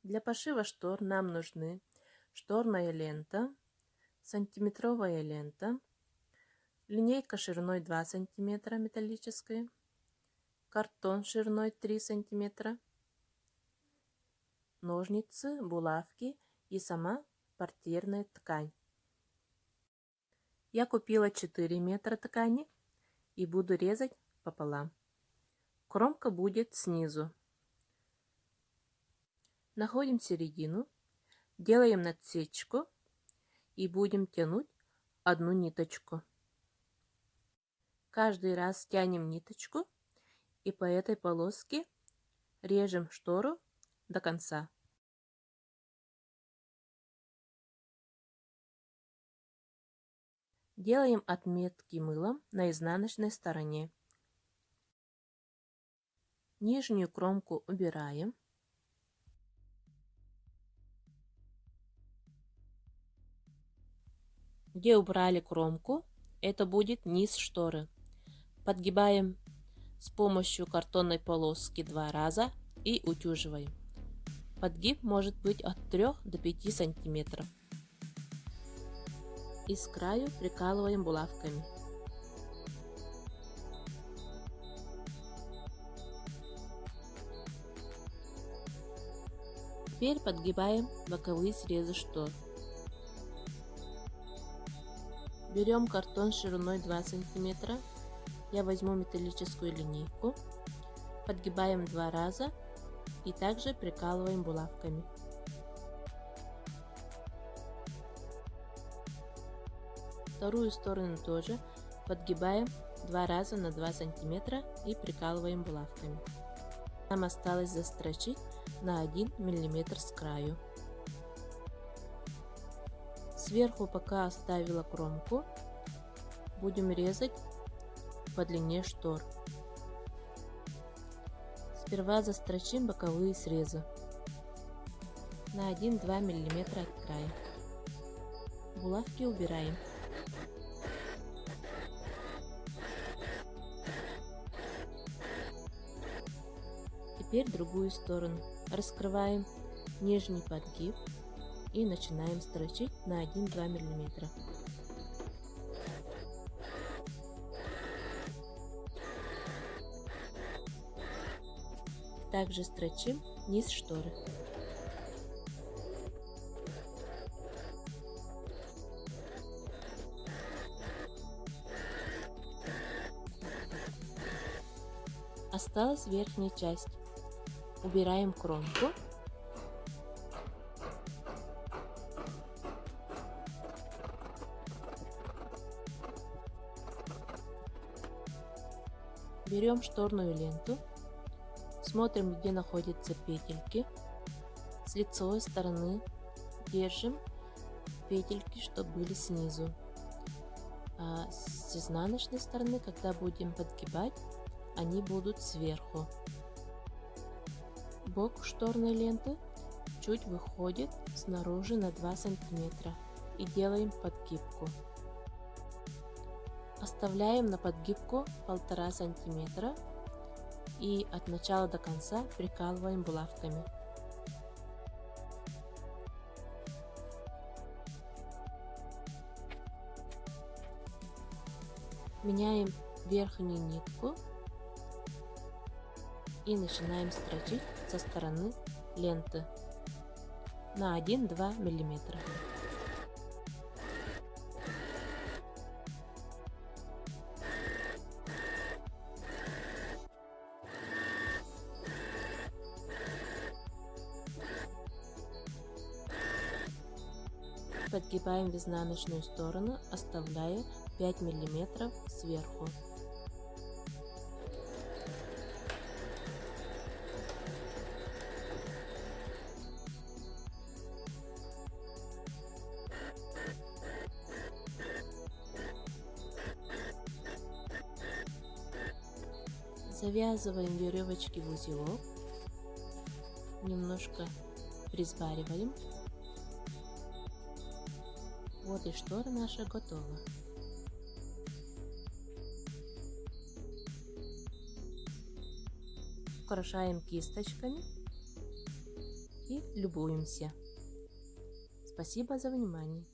Для пошива штор нам нужны шторная лента, сантиметровая лента, линейка шириной 2 см металлическая, картон шириной 3 см, ножницы, булавки и сама портьерная ткань. Я купила 4 метра ткани и буду резать пополам. Кромка будет снизу. Находим середину, делаем насечку и будем тянуть одну ниточку. Каждый раз тянем ниточку и по этой полоске режем штору до конца. Делаем отметки мылом на изнаночной стороне. Нижнюю кромку убираем. Где убрали кромку, это будет низ шторы. Подгибаем с помощью картонной полоски 2 раза и утюживаем. Подгиб может быть от 3 до 5 сантиметров. И с краю прикалываем булавками. Теперь подгибаем боковые срезы штор. Берем картон шириной 2 см. Я возьму металлическую линейку. Подгибаем 2 раза и также прикалываем булавками. Вторую сторону тоже подгибаем 2 раза на 2 см и прикалываем булавками. Нам осталось застрочить на 1 мм с краю. Сверху пока оставила кромку, будем резать по длине штор. Сперва застрочим боковые срезы на 1-2 мм от края. Булавки убираем. Теперь другую сторону. Раскрываем нижний подгиб и начинаем строчить на 1-2 мм. Также строчим низ шторы. Осталась верхняя часть. Убираем кромку. Берем шторную ленту, смотрим, где находятся петельки. С лицевой стороны держим петельки, чтобы были снизу. А с изнаночной стороны, когда будем подгибать, они будут сверху. Бок шторной ленты чуть выходит снаружи на 2 см и делаем подгибку. Оставляем на подгибку 1,5 см и от начала до конца прикалываем булавками. Меняем верхнюю нитку и начинаем строчить со стороны ленты на 1-2 мм. Подгибаем в изнаночную сторону, оставляя 5 мм сверху. Завязываем веревочки в узелок, немножко призвариваем. Вот и штора наша готова. Украшаем кисточками и любуемся. Спасибо за внимание.